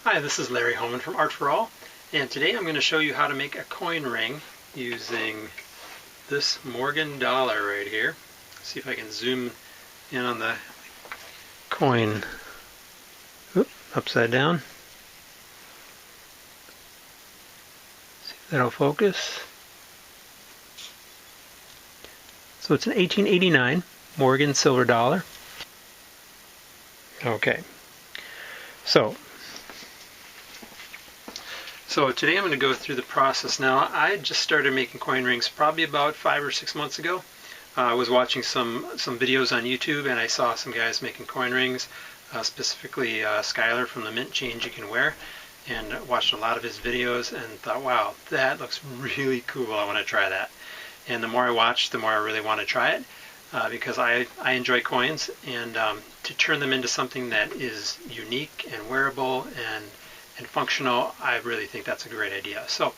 Hi, this is Larry Homan from Art for All, and today I'm going to show you how to make a coin ring using this Morgan dollar right here. See if I can zoom in on the coin. Oop, upside down. See if that'll focus. So it's an 1889 Morgan silver dollar. Okay, so today I'm going to go through the process. Now, I just started making coin rings probably about 5 or 6 months ago. I was watching some videos on YouTube, and I saw some guys making coin rings, specifically Skylar from the Mint Change You Can Wear, and watched a lot of his videos and thought, wow, that looks really cool. I want to try that. And the more I watched, the more I really want to try it, because I enjoy coins, and to turn them into something that is unique and wearable and functional, I really think that's a great idea. So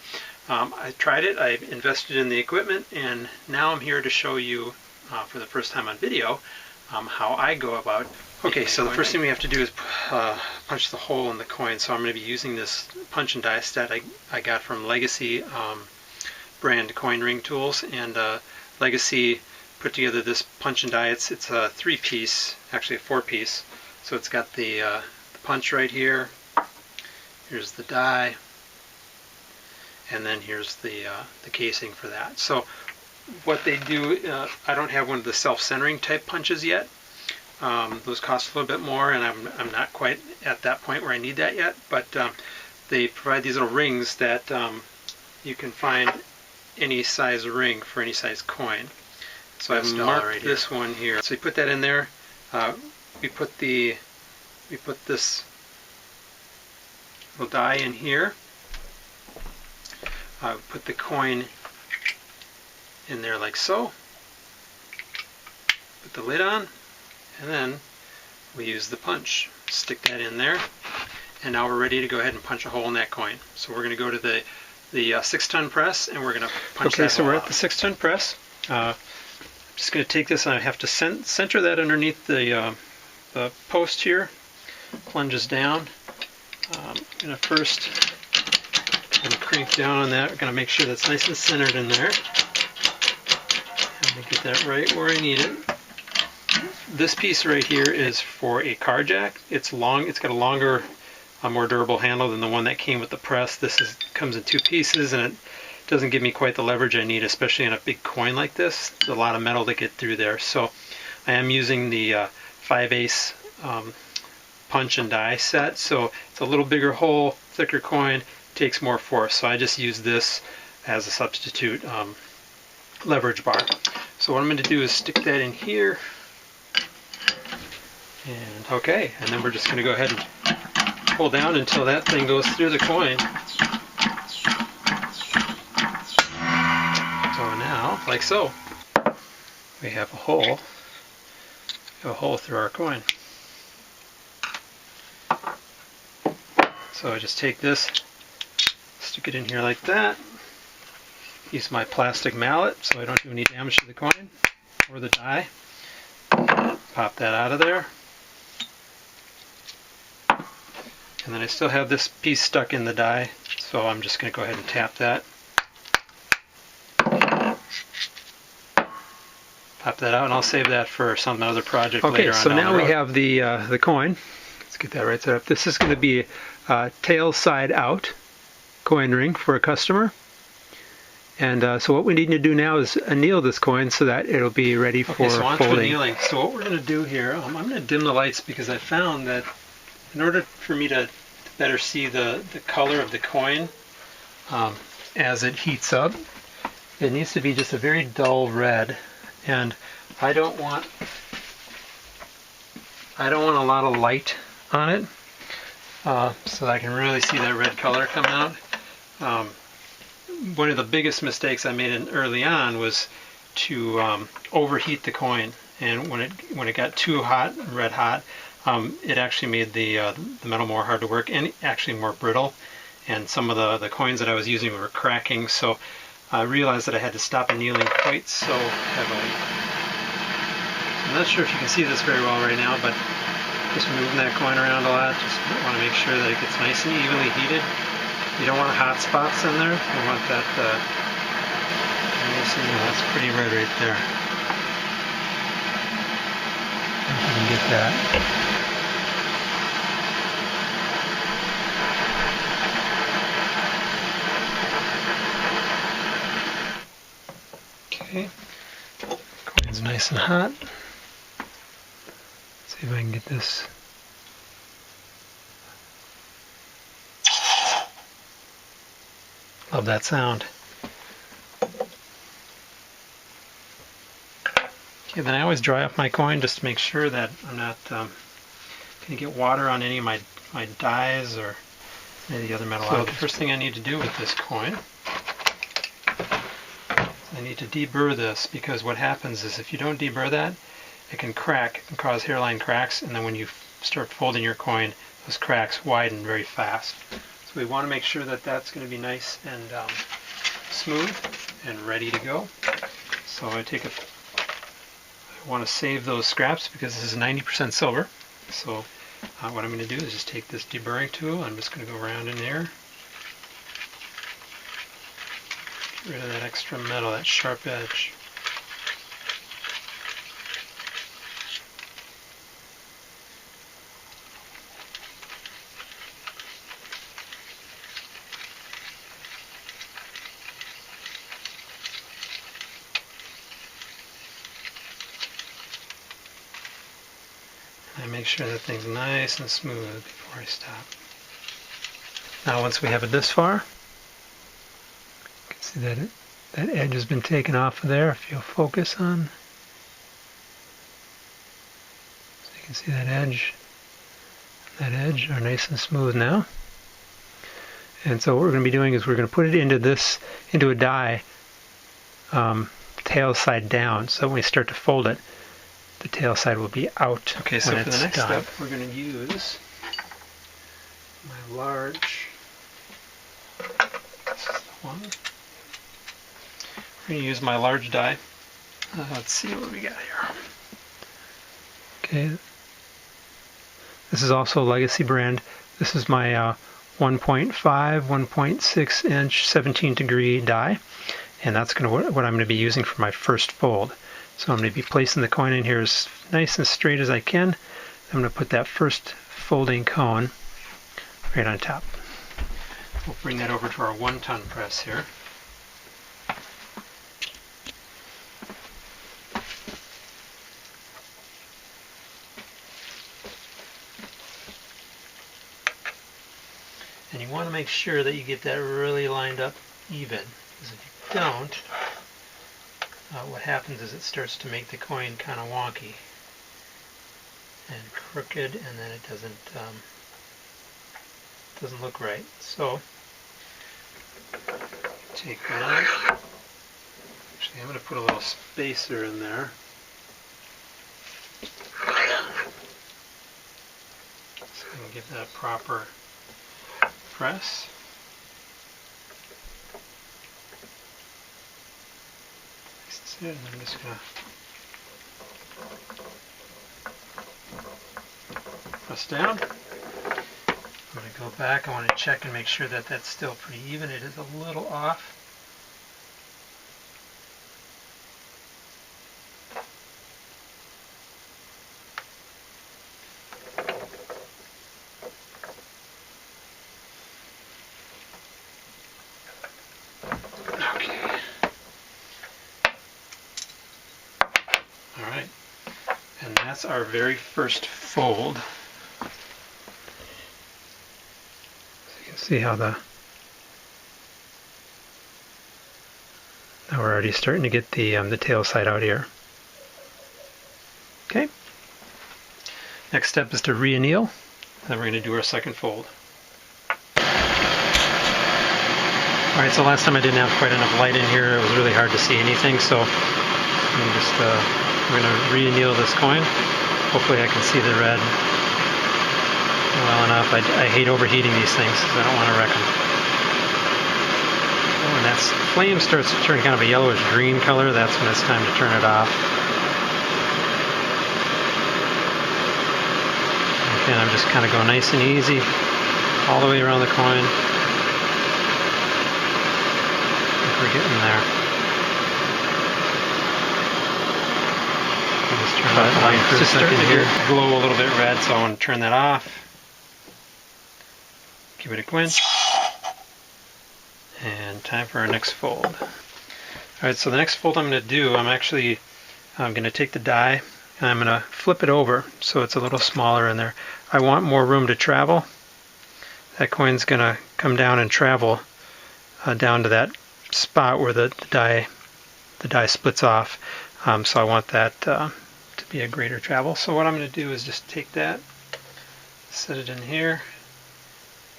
I tried it, I invested in the equipment, and now I'm here to show you for the first time on video how I go about. Okay, so the first thing we have to do is punch the hole in the coin. So I'm going to be using this punch and die set I got from Legacy brand coin ring tools, and Legacy put together this punch and die. It's a 3-piece, actually a 4-piece. So it's got the punch right here. Here's the die, and then here's the casing for that. So what they do, I don't have one of the self-centering type punches yet. Those cost a little bit more, and I'm not quite at that point where I need that yet. But they provide these little rings that you can find any size ring for any size coin. So I've marked right this one here. So you put that in there. We put this little die in here. Put the coin in there like so. Put the lid on, and then we use the punch. Stick that in there, and now we're ready to go ahead and punch a hole in that coin. So we're going to go to the 6-ton press, and we're going to punch that hole. Okay, so we're at the 6-ton press. I'm just going to take this, and I have to center that underneath the post here. Plunges down. I'm going to first crank down on that. We're going to make sure that's nice and centered in there. I'm going to get that right where I need it. This piece right here is for a car jack. It's long. It's got a longer, more durable handle than the one that came with the press. This comes in 2 pieces, and it doesn't give me quite the leverage I need, especially in a big coin like this. There's a lot of metal to get through there. So I am using the 5/8 punch and die set, so it's a little bigger hole, thicker coin, takes more force. So I just use this as a substitute leverage bar. So what I'm going to do is stick that in here, and okay, and then we're just going to go ahead and pull down until that thing goes through the coin. So now, like so, we have a hole through our coin. So I just take this, stick it in here like that, use my plastic mallet so I don't do any damage to the coin or the die. Pop that out of there. And then I still have this piece stuck in the die, so I'm just going to go ahead and tap that. Pop that out, and I'll save that for some other project later on. Okay, so now we have the coin. Let's get that right set up. This is going to be a tail side out coin ring for a customer. And so what we need to do now is anneal this coin so that it'll be ready for folding. So on to annealing. So what we're going to do here, I'm going to dim the lights because I found that in order for me to better see the color of the coin as it heats up, it needs to be just a very dull red. And I don't want a lot of light on it, so that I can really see that red color come out. One of the biggest mistakes I made early on was to overheat the coin, and when it got too hot, red hot, it actually made the metal more hard to work and actually more brittle, and some of the coins that I was using were cracking. So I realized that I had to stop annealing quite so heavily. I'm not sure if you can see this very well right now, but Just moving that coin around a lot. Just want to make sure that it gets nice and evenly heated. You don't want hot spots in there. You want that nice and, that's pretty red right there. If you can get that. Okay, coin's nice and hot. Let's see if I can get this. Love that sound. Okay, then I always dry up my coin just to make sure that I'm not going to get water on any of my dies or any of the other metal objects. So the first thing I need to do with this coin, I need to deburr this, because what happens is if you don't deburr that, it can crack and cause hairline cracks, and then when you start folding your coin, those cracks widen very fast. So we want to make sure that that's going to be nice and smooth and ready to go. So I want to save those scraps because this is 90% silver. So what I'm going to do is just take this deburring tool. I'm just going to go around in there. Get rid of that extra metal, that sharp edge. And make sure that thing's nice and smooth before I stop. Now once we have it this far, you can see that that edge has been taken off of there. If you'll focus on, so you can see that edge are nice and smooth now. And so what we're going to be doing is we're going to put it into a die tail side down, so when we start to fold it, the tail side will be out. Okay, so for the next step, we're going to use my large, this is the one. We're going to use my large die. Let's see what we got here. Okay, this is also a Legacy brand. This is my 1.5, 1.6 inch, 17 degree die, and that's what I'm going to be using for my first fold. So I'm going to be placing the coin in here as nice and straight as I can. I'm going to put that first folding cone right on top. We'll bring that over to our 1-ton press here. And you want to make sure that you get that really lined up even, because if you don't, what happens is it starts to make the coin kind of wonky and crooked, and then it doesn't look right. So take that. Actually, I'm going to put a little spacer in there. So I can give that a proper press. And I'm just going to press down. I'm going to go back. I want to check and make sure that that's still pretty even. It is a little off. That's our very first fold. So you can see how now we're already starting to get the tail side out here. Okay. Next step is to re-anneal. Then we're going to do our second fold. Alright, so last time I didn't have quite enough light in here. It was really hard to see anything, so I'm just we're going to re-anneal this coin. Hopefully I can see the red well enough. I hate overheating these things because I don't want to wreck them. Oh, when that flame starts to turn kind of a yellowish green color, that's when it's time to turn it off. and I'm just kind of going nice and easy all the way around the coin. I think we're getting there. Let's turn that light for a second here. Glow a little bit red, so I want to turn that off. Give it a quench. And time for our next fold. Alright, so the next fold I'm going to do, I'm going to take the die and I'm going to flip it over so it's a little smaller in there. I want more room to travel. That coin's going to come down and travel down to that spot where the die splits off. So I want that to be a greater travel. So what I'm going to do is just take that, set it in here.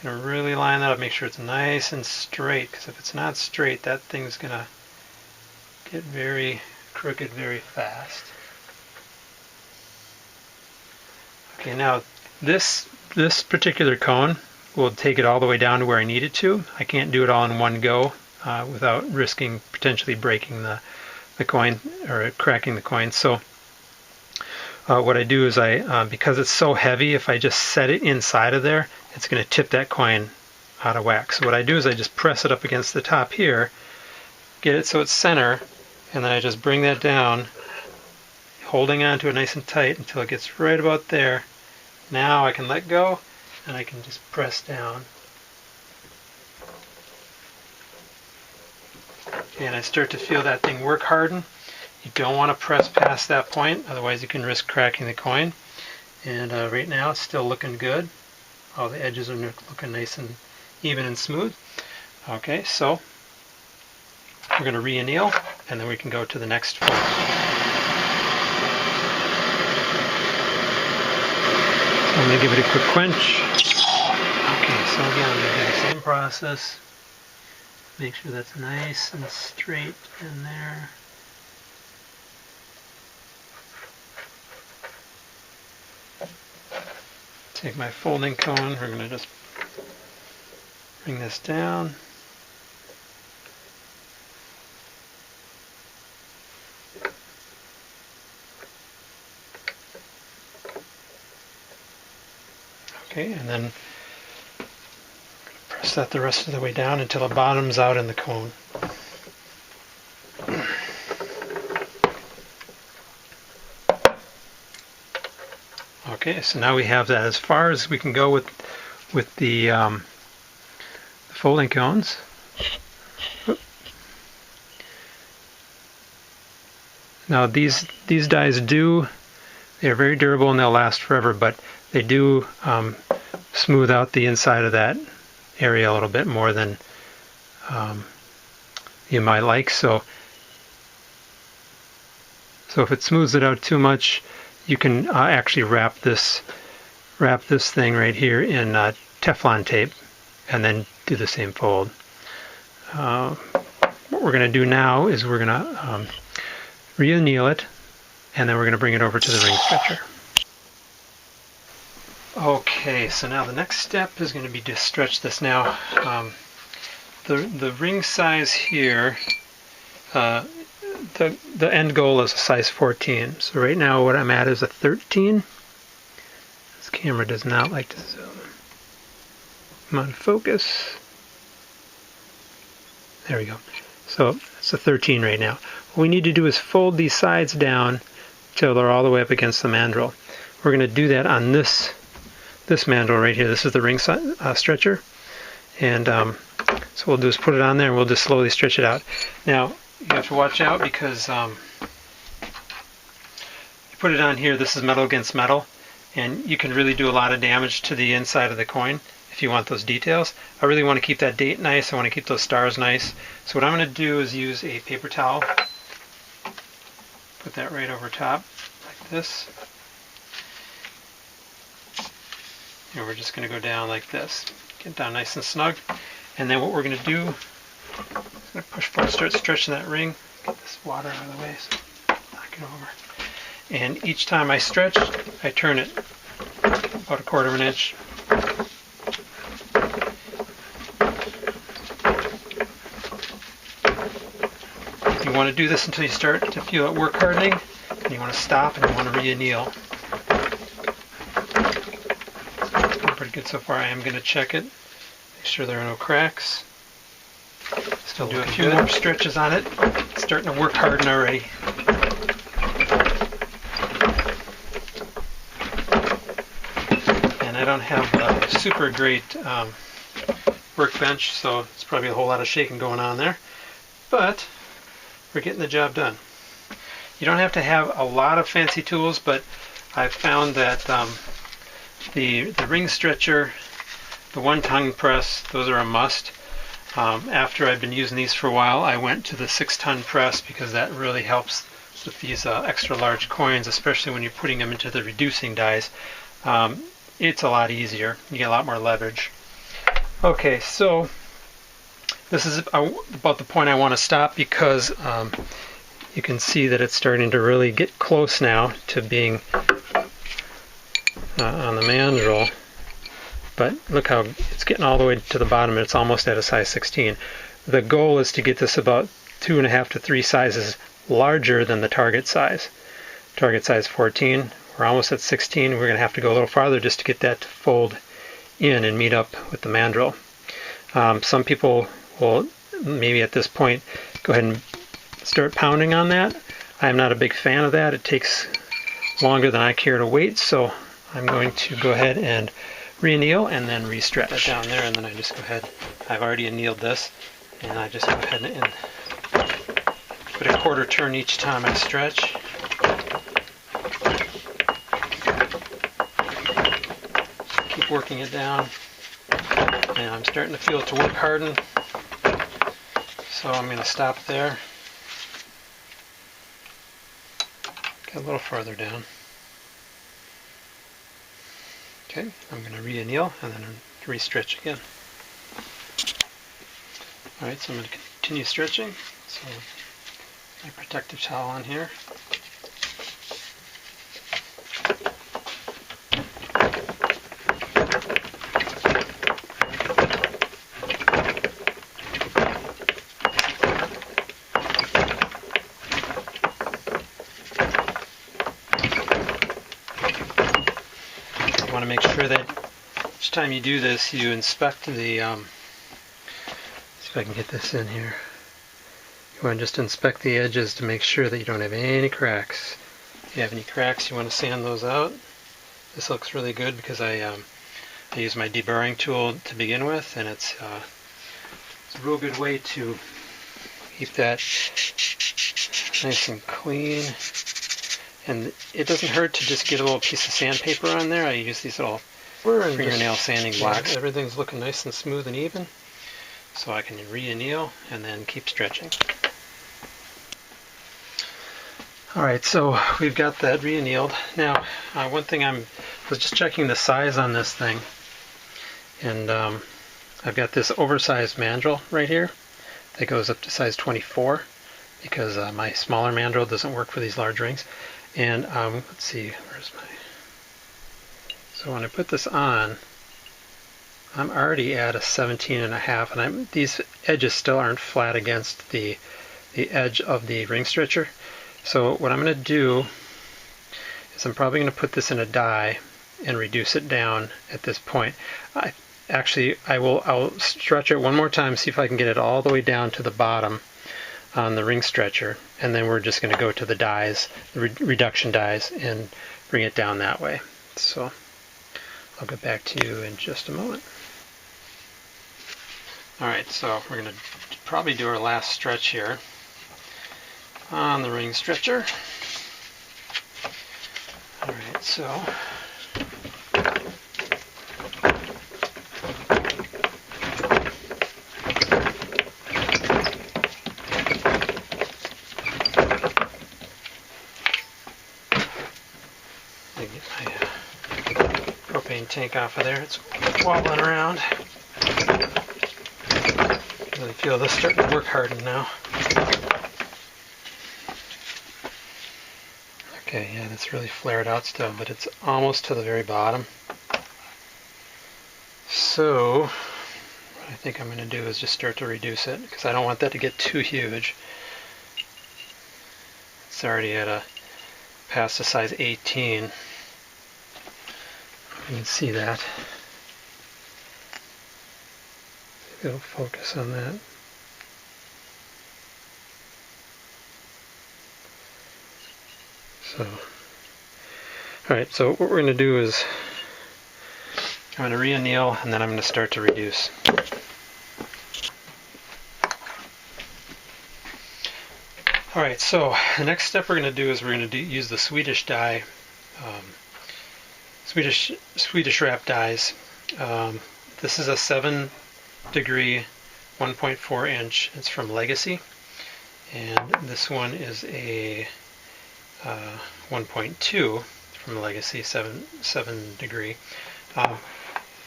I'm going to really line that up, make sure it's nice and straight, because if it's not straight, that thing's going to get very crooked very fast. Okay, now this particular cone will take it all the way down to where I need it to. I can't do it all in one go without risking potentially breaking the coin or cracking the coin. So what I do is because it's so heavy, if I just set it inside of there, it's going to tip that coin out of whack. So what I do is I just press it up against the top here, get it so it's center, and then I just bring that down, holding on to it nice and tight until it gets right about there. Now I can let go and I can just press down. And I start to feel that thing work harden. You don't want to press past that point, otherwise you can risk cracking the coin. And right now it's still looking good. All the edges are looking nice and even and smooth. Okay, so we're going to re-anneal and then we can go to the next fold. So I'm going to give it a quick quench. Okay, so again I'm going to do the same process. Make sure that's nice and straight in there. Take my folding cone, we're going to just bring this down. Okay, and then press that the rest of the way down until it bottoms out in the cone. Okay, so now we have that as far as we can go with the folding cones. Now these dies they're very durable and they'll last forever, but they do smooth out the inside of that area a little bit more than you might like. So if it smooths it out too much, you can actually wrap this thing right here in Teflon tape and then do the same fold. What we're going to do now is we're going to re-anneal it and then we're going to bring it over to the ring stretcher. Okay, so now the next step is going to be to stretch this. Now the ring size here, the end goal is a size 14. So right now what I'm at is a 13. This camera does not like to zoom. I'm on focus. There we go. So it's a 13 right now. What we need to do is fold these sides down till they're all the way up against the mandrel. We're going to do that on this mandrel right here. This is the ring stretcher. And so what we'll do is put it on there and we'll just slowly stretch it out. Now, you have to watch out because you put it on here, this is metal against metal, and you can really do a lot of damage to the inside of the coin if you want those details. I really want to keep that date nice, I want to keep those stars nice. So what I'm going to do is use a paper towel, put that right over top like this, and we're just going to go down like this. Get down nice and snug, and then what we're going to do, I'm going to push forward, start stretching that ring, get this water out of the way, so knock it over. And each time I stretch, I turn it about 1/4 of an inch. You want to do this until you start to feel it work hardening, and you want to stop and you want to re-anneal. pretty good so far. I am going to check it, make sure there are no cracks. Still do a few more stretches on it. It's starting to work harden already. And I don't have a super great workbench, so it's probably a whole lot of shaking going on there. But we're getting the job done. You don't have to have a lot of fancy tools, but I've found that the ring stretcher, the one-ton press, those are a must. After I've been using these for a while, I went to the 6-ton press because that really helps with these extra large coins, especially when you're putting them into the reducing dies. It's a lot easier. You get a lot more leverage. Okay, so this is about the point I want to stop because you can see that it's starting to really get close now to being on the mandrel. But look how it's getting all the way to the bottom and it's almost at a size 16. The goal is to get this about 2.5 to 3 sizes larger than the target size. Target size 14. We're almost at 16. We're going to have to go a little farther just to get that to fold in and meet up with the mandrel. Some people will maybe at this point go ahead and start pounding on that. I'm not a big fan of that. It takes longer than I care to wait, so I'm going to go ahead and re-anneal and then re-stretch that down there, and then I just go ahead. I've already annealed this, and I just go ahead and put a quarter turn each time I stretch. Just keep working it down, and I'm starting to feel it to work harden, so I'm going to stop there. Get a little farther down. Okay, I'm going to re-anneal and then re-stretch again. Alright, so I'm going to continue stretching. So my protective towel on here. You want to make sure that each time you do this, you inspect the, see if I can get this in here. You want to just inspect the edges to make sure that you don't have any cracks. If you have any cracks, you want to sand those out. This looks really good because I use my deburring tool to begin with, and it's a real good way to keep that nice and clean. And it doesn't hurt to just get a little piece of sandpaper on there. I use these little fingernail sanding blocks. Everything's looking nice and smooth and even. So I can re-anneal and then keep stretching. Alright, so we've got that re-annealed. Now, one thing I was just checking the size on this thing. And I've got this oversized mandrel right here that goes up to size 24 because my smaller mandrel doesn't work for these large rings. And let's see, where's my... So when I put this on, I'm already at a 17.5, and these edges still aren't flat against the edge of the ring stretcher. So what I'm going to do is I'm probably going to put this in a die and reduce it down at this point. I'll stretch it one more time, see if I can get it all the way down to the bottom on the ring stretcher, and then we're just going to go to the dies, the reduction dies, and bring it down that way. So I'll get back to you in just a moment. Alright, so we're going to probably do our last stretch here on the ring stretcher. Alright, so tank off of there. It's wobbling around. Really feel this starting to work harden now. Okay, yeah, that's really flared out still, but it's almost to the very bottom. So what I think I'm going to do is just start to reduce it because I don't want that to get too huge. It's already at past a size 18. You can see that. it'll focus on that. So, alright, so what we're going to do is I'm going to re-anneal and then I'm going to start to reduce. Alright, so the next step we're going to do is we're going to use the Swedish die, Swedish wrap dies. This is a 7 degree 1.4 inch. It's from Legacy, and this one is a 1.2 from Legacy, 7 degree.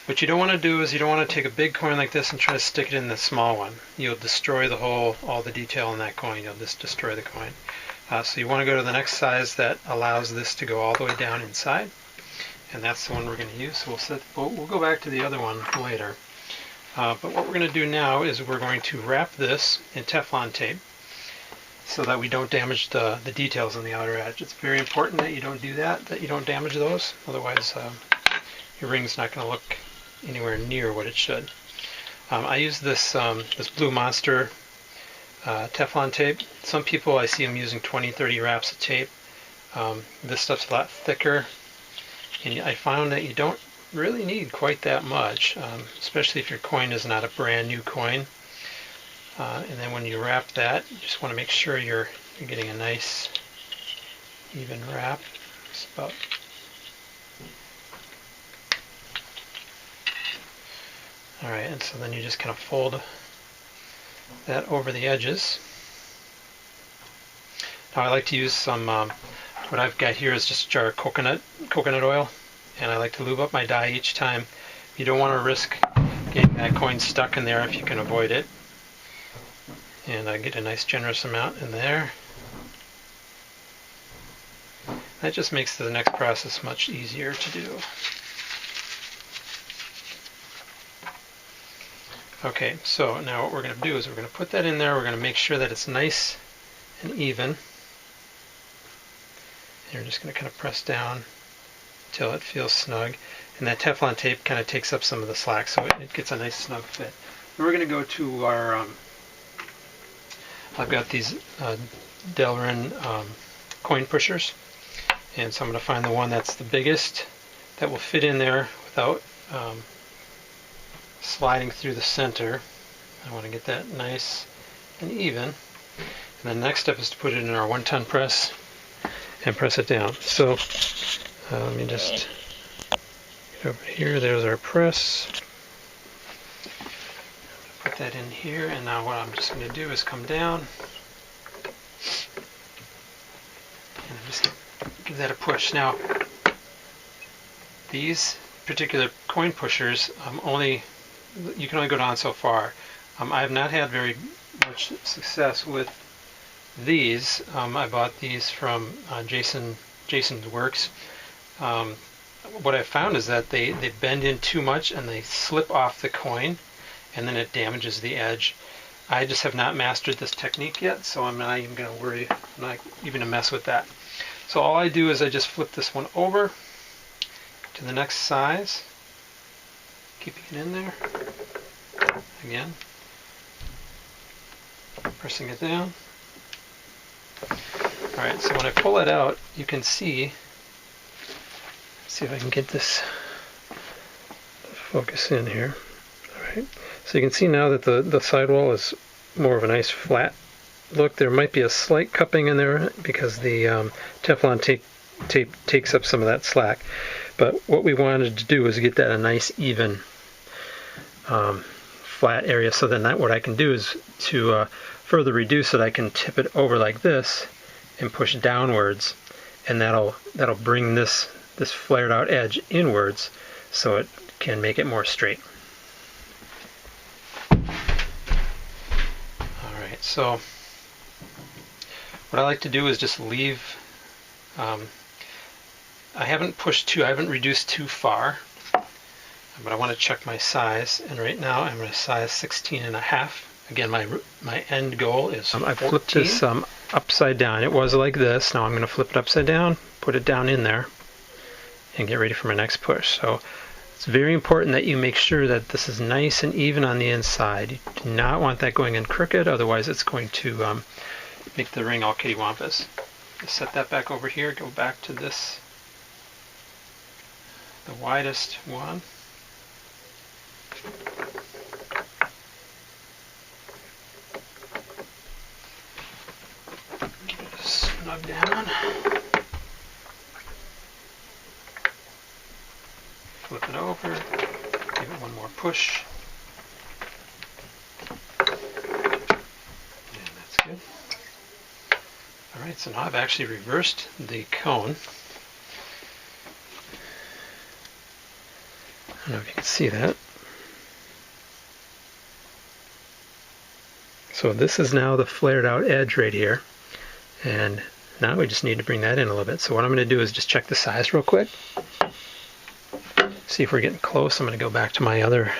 What you don't want to do is you don't want to take a big coin like this and try to stick it in the small one. You'll destroy all the detail in that coin. You'll just destroy the coin. So you want to go to the next size that allows this to go all the way down inside, and that's the one we're going to use. So we'll go back to the other one later. But what we're going to do now is we're going to wrap this in Teflon tape so that we don't damage the details on the outer edge. It's very important that you don't do that you don't damage those. Otherwise, your ring's not going to look anywhere near what it should. I use this Blue Monster Teflon tape. Some people, I see them using 20-30 wraps of tape. This stuff's a lot thicker, and I found that you don't really need quite that much, especially if your coin is not a brand new coin. And then when you wrap that, you just want to make sure you're getting a nice even wrap. It's about alright, and so then you just kind of fold that over the edges. Now I like to use some, what I've got here is just a jar of coconut oil, and I like to lube up my die each time. You don't want to risk getting that coin stuck in there if you can avoid it. And I get a nice generous amount in there. That just makes the next process much easier to do. Okay, so now what we're going to do is we're going to put that in there. We're going to make sure that it's nice and even. And you're just going to kind of press down until it feels snug. And that Teflon tape kind of takes up some of the slack, so it gets a nice snug fit. And we're going to go to our, I've got these Deburring coin pushers. And so I'm going to find the one that's the biggest that will fit in there without sliding through the center. I want to get that nice and even. And the next step is to put it in our 1-ton press and press it down. So let me just get over here. There's our press. Put that in here, and now what I'm just going to do is come down and just give that a push. Now these particular coin pushers you can only go down so far. I have not had very much success with these. I bought these from Jason's Works. What I found is that they bend in too much and they slip off the coin, and then it damages the edge. I just have not mastered this technique yet, so I'm not even going to worry. I'm not even going to mess with that. So all I do is I just flip this one over to the next size, keeping it in there. Again, pressing it down. Alright, so when I pull it out, you can see, let's see if I can get this to focus in here. Alright, so you can see now that the sidewall is more of a nice flat look. There might be a slight cupping in there because the Teflon tape takes up some of that slack. But what we wanted to do is get that a nice even flat area. So then what I can do is to further reduce it, I can tip it over like this and push downwards, and that'll bring this flared out edge inwards so it can make it more straight. Alright, so what I like to do is just leave, I haven't reduced too far, but I want to check my size, and right now I'm at a size 16.5. Again, my end goal is I flipped this upside down. It was like this. Now I'm going to flip it upside down, put it down in there, and get ready for my next push. So It's very important that you make sure that this is nice and even on the inside. You do not want that going in crooked, otherwise it's going to make the ring all kittywampus. Just set that back over here, go back to this, the widest one. Snug down. Flip it over, give it one more push. And that's good. Alright, so now I've actually reversed the cone. I don't know if you can see that. So this is now the flared out edge right here. And now we just need to bring that in a little bit. So what I'm going to do is just check the size real quick. See if we're getting close. I'm going to go back to my other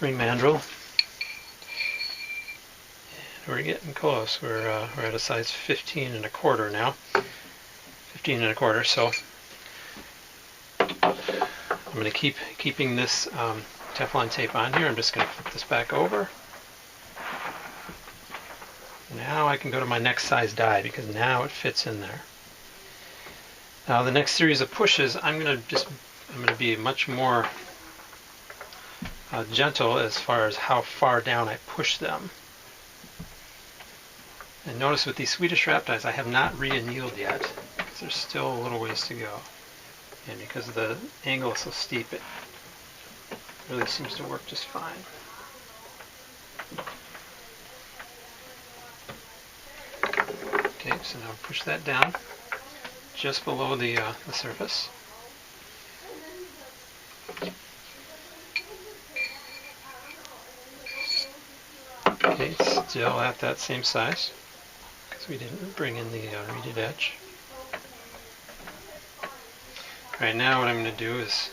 ring mandrel. And we're getting close. We're at a size 15 1/4 now. 15 1/4. So I'm going to keep keeping this Teflon tape on here. I'm just going to flip this back over. Now I can go to my next size die because now it fits in there. Now the next series of pushes, I'm going to be much more gentle as far as how far down I push them. And notice with these Swedish wrap dies, I have not re-annealed yet. There's still a little ways to go. And because the angle is so steep, it really seems to work just fine. Okay, so now push that down just below the surface. Okay, still at that same size because we didn't bring in the reeded edge. Alright, now what I'm going to do is,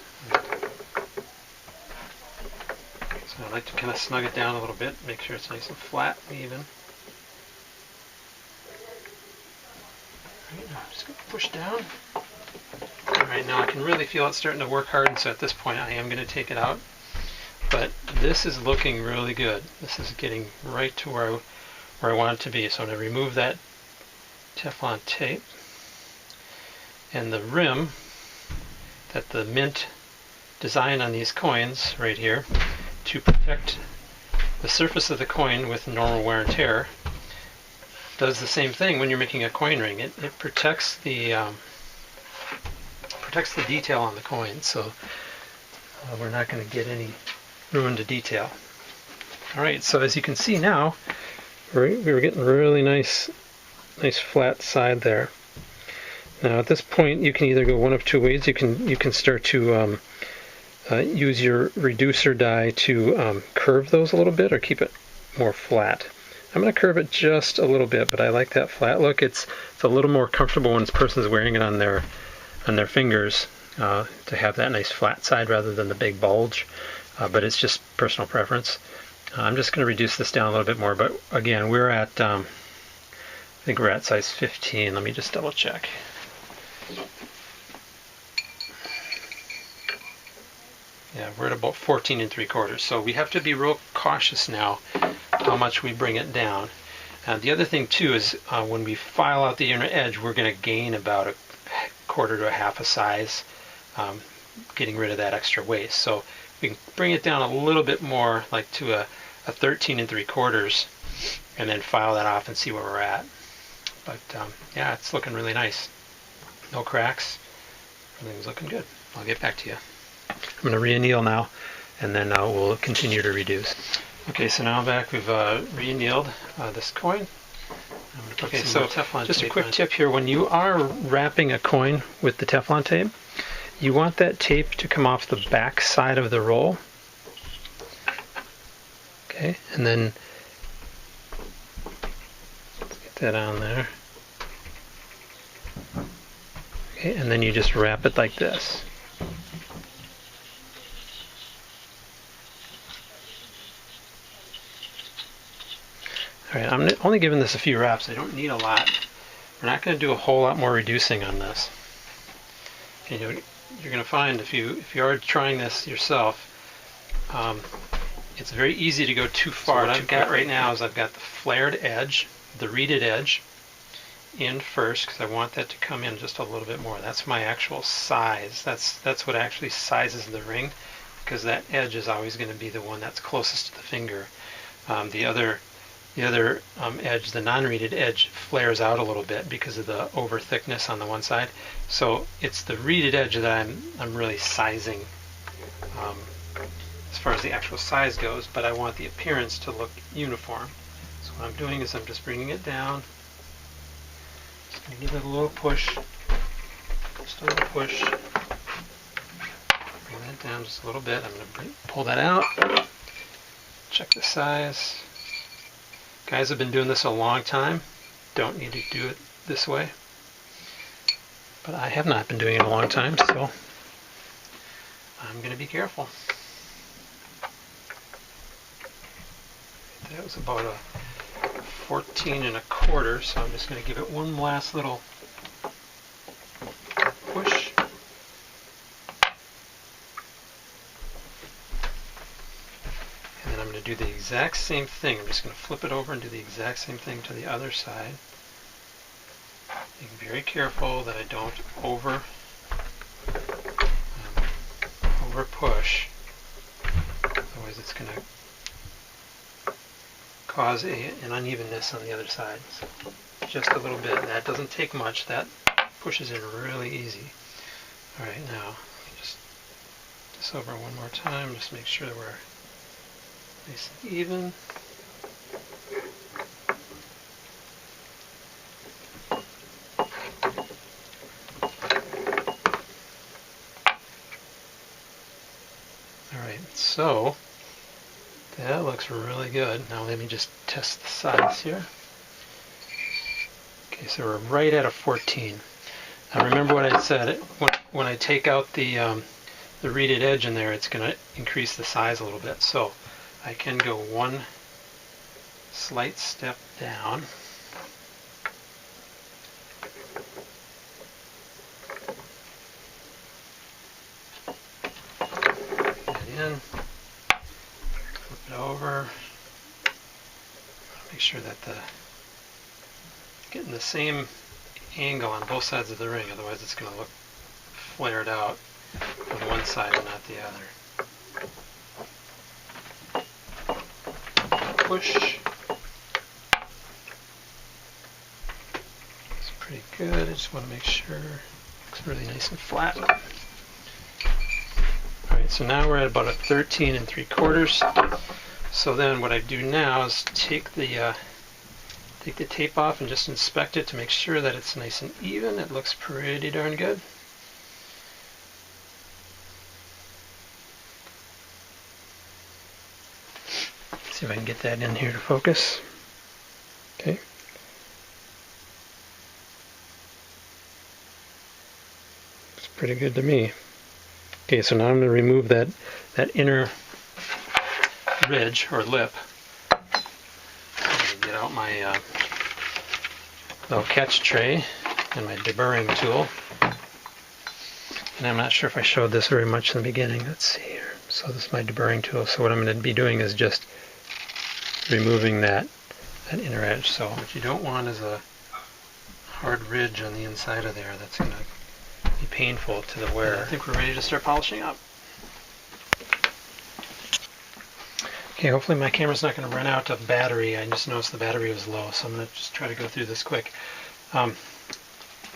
so I like to kind of snug it down a little bit, make sure it's nice and flat and even. Alright, now I'm just going to push down. Alright, now I can really feel it starting to work hard, and so at this point I am going to take it out. But this is looking really good. This is getting right to where I want it to be. So I'm going to remove that Teflon tape. And the rim that the mint designed on these coins right here to protect the surface of the coin with normal wear and tear does the same thing when you're making a coin ring. It protects the detail on the coin, so we're not going to get any ruined detail. Alright, so as you can see now, we were getting really nice flat side there. Now at this point you can either go one of two ways. You can start to use your reducer die to curve those a little bit or keep it more flat. I'm going to curve it just a little bit, but I like that flat look. It's a little more comfortable when this person's wearing it on their fingers to have that nice flat side rather than the big bulge. But it's just personal preference. I'm just going to reduce this down a little bit more, but again, we're at, I think we're at size 15. Let me just double check. Yeah, we're at about 14 3/4. So we have to be real cautious now how much we bring it down. The other thing too is when we file out the inner edge, we're going to gain about a 1/4 to a 1/2 a size, getting rid of that extra waste. So we can bring it down a little bit more, like to a 13 3/4, and then file that off and see where we're at. But yeah, it's looking really nice. No cracks. Everything's looking good. I'll get back to you. I'm going to re-anneal now, and then we'll continue to reduce. Okay, so now I'm back. We've re-annealed this coin. Okay, so just a quick tip here. When you are wrapping a coin with the Teflon tape, you want that tape to come off the back side of the roll. Okay, and then let's get that on there. Okay, and then you just wrap it like this. Alright, I'm only giving this a few wraps. I don't need a lot. We're not going to do a whole lot more reducing on this. Okay, you're going to find if you are trying this yourself, it's very easy to go too far. What I've got right now is I've got the flared edge, the reeded edge in first, because I want that to come in just a little bit more. That's my actual size. That's what actually sizes the ring, because that edge is always going to be the one that's closest to the finger. The other edge, the non-reeded edge, flares out a little bit because of the over thickness on the one side. So it's the reeded edge that I'm really sizing as far as the actual size goes, but I want the appearance to look uniform. So what I'm doing is I'm just bringing it down. Just going to give it a little push. Just a little push. Bring that down just a little bit. I'm going to pull that out. Check the size. Guys have been doing this a long time. Don't need to do it this way. But I have not been doing it a long time, so I'm going to be careful. That was about a 14 1/4, so I'm just going to give it one last little push. And then I'm going to do the exact same thing. I'm just going to flip it over and do the exact same thing to the other side. Being very careful that I don't over push. Otherwise it's going to cause an unevenness on the other side. So just a little bit. That doesn't take much. That pushes in really easy. Alright, now just this over one more time. Just make sure that we're nice and even. Alright, so that looks really good. Now let me just test the size here. Okay, so we're right at a 14. Now remember what I said, when I take out the reeded edge in there, it's going to increase the size a little bit. So I can go one slight step down. And in. Flip it over. Make sure that getting the same angle on both sides of the ring, otherwise it's going to look flared out on one side and not the other. Push. It's pretty good. I just want to make sure it looks really nice and flat. Alright, so now we're at about a 13 3/4. So then what I do now is take the tape off and just inspect it to make sure that it's nice and even. It looks pretty darn good. See if I can get that in here to focus. Okay. Looks pretty good to me. Okay, so now I'm going to remove that inner ridge or lip. Get out my little catch tray and my deburring tool. And I'm not sure if I showed this very much in the beginning. Let's see here. So this is my deburring tool. So what I'm going to be doing is just removing that inner edge. So what you don't want is a hard ridge on the inside of there. That's going to be painful to the wearer. I think we're ready to start polishing up. Okay, hopefully my camera's not going to run out of battery. I just noticed the battery was low, so I'm going to just try to go through this quick. I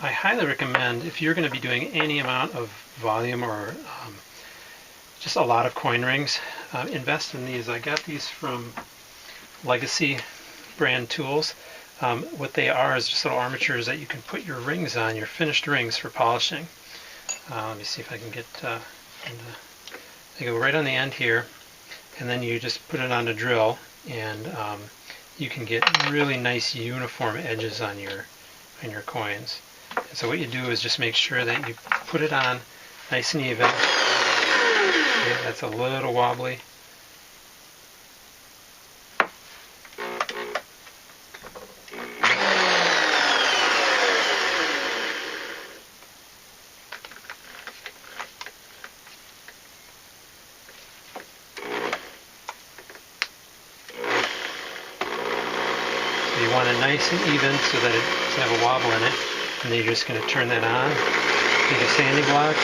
highly recommend, if you're going to be doing any amount of volume or just a lot of coin rings, invest in these. I got these from Legacy brand tools. What they are is just little armatures that you can put your rings on, your finished rings for polishing. Let me see if I can get, they go right on the end here. And then you just put it on a drill, and you can get really nice uniform edges on your coins. And so what you do is just make sure that you put it on nice and even. Okay, that's a little wobbly. want it nice and even so that it doesn't have a wobble in it. And then you're just going to turn that on, take a sanding block.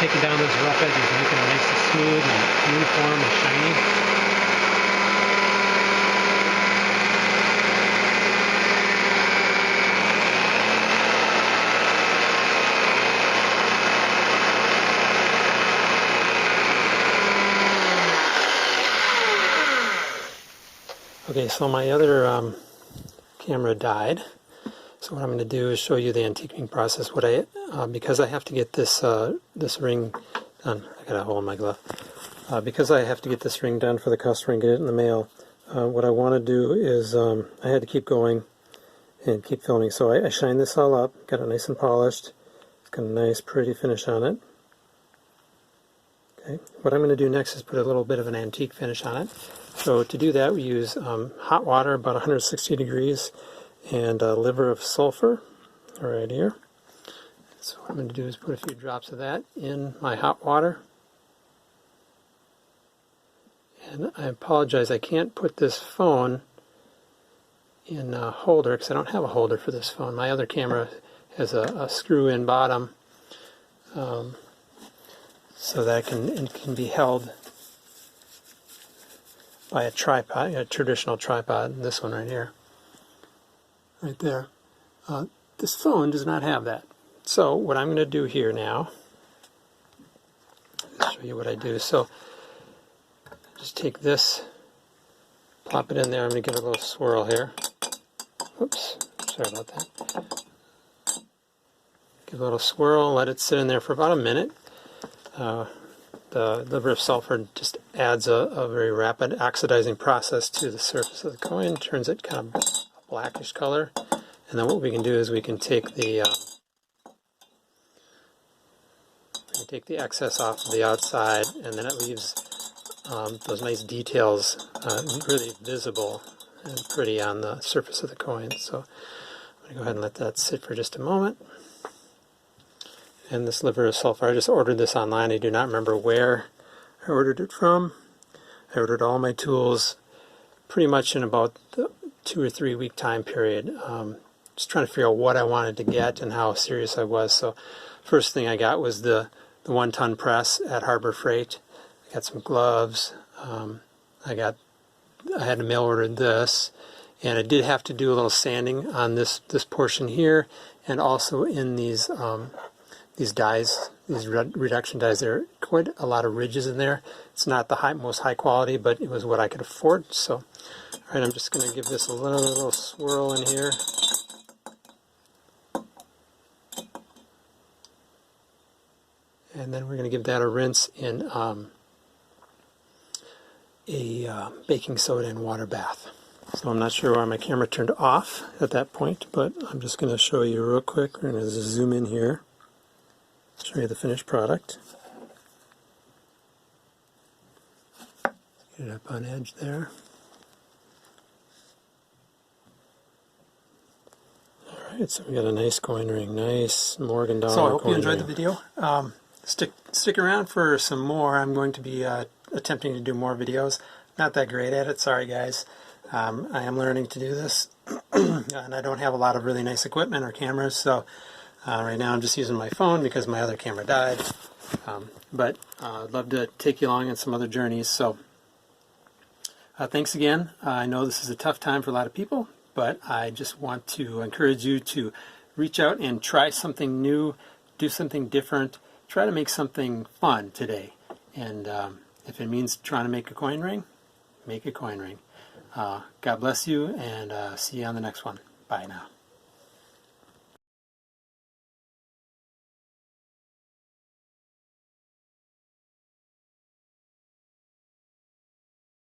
Taking down those rough edges, making it nice and smooth and uniform and shiny. Okay, so my other camera died. So what I'm going to do is show you the antiquing process. Because I have to get this this ring done. I got a hole in my glove. Because I have to get this ring done for the customer and get it in the mail. What I want to do is I had to keep going and keep filming. So I shined this all up, got it nice and polished. It's got a nice, pretty finish on it. Okay. What I'm going to do next is put a little bit of an antique finish on it. So to do that, we use hot water, about 160 degrees. And a liver of sulfur right here. So what I'm going to do is put a few drops of that in my hot water. And I apologize, I can't put this phone in a holder because I don't have a holder for this phone. My other camera has a screw-in bottom so that it can be held by a tripod, a traditional tripod, this one right here. Right there. This phone does not have that. So what I'm going to do here now, I'll show you what I do. So just take this, plop it in there. I'm going to give it a little swirl here. Oops, sorry about that. Give it a little swirl, let it sit in there for about a minute. The liver of sulfur just adds a very rapid oxidizing process to the surface of the coin, turns it kind of blackish color, and then what we can do is we can take the excess off of the outside, and then it leaves those nice details really visible and pretty on the surface of the coin. So I'm going to go ahead and let that sit for just a moment. And this liver of sulfur, I just ordered this online. I do not remember where I ordered it from. I ordered all my tools pretty much in about the 2 or 3 week time period. Just trying to figure out what I wanted to get and how serious I was. So first thing I got was the 1-ton press at Harbor Freight. I got some gloves. I had to mail order this, and I did have to do a little sanding on this portion here, and also in these dies, these reduction dies. There are quite a lot of ridges in there. It's not the most high quality, but it was what I could afford. So, all right, I'm just going to give this a little swirl in here. And then we're going to give that a rinse in a baking soda and water bath. So I'm not sure why my camera turned off at that point, but I'm just going to show you real quick. We're going to zoom in here, show you the finished product. Get it up on edge there. Alright, so we got a nice coin ring, nice Morgan dollar. So I hope you enjoyed the video. Stick around for some more. I'm going to be attempting to do more videos. Not that great at it, sorry guys. I am learning to do this, and I don't have a lot of really nice equipment or cameras, so right now I'm just using my phone because my other camera died. But I'd love to take you along on some other journeys. So thanks again. I know this is a tough time for a lot of people, but I just want to encourage you to reach out and try something new, do something different, try to make something fun today. And if it means trying to make a coin ring, make a coin ring. God bless you, and see you on the next one. Bye now.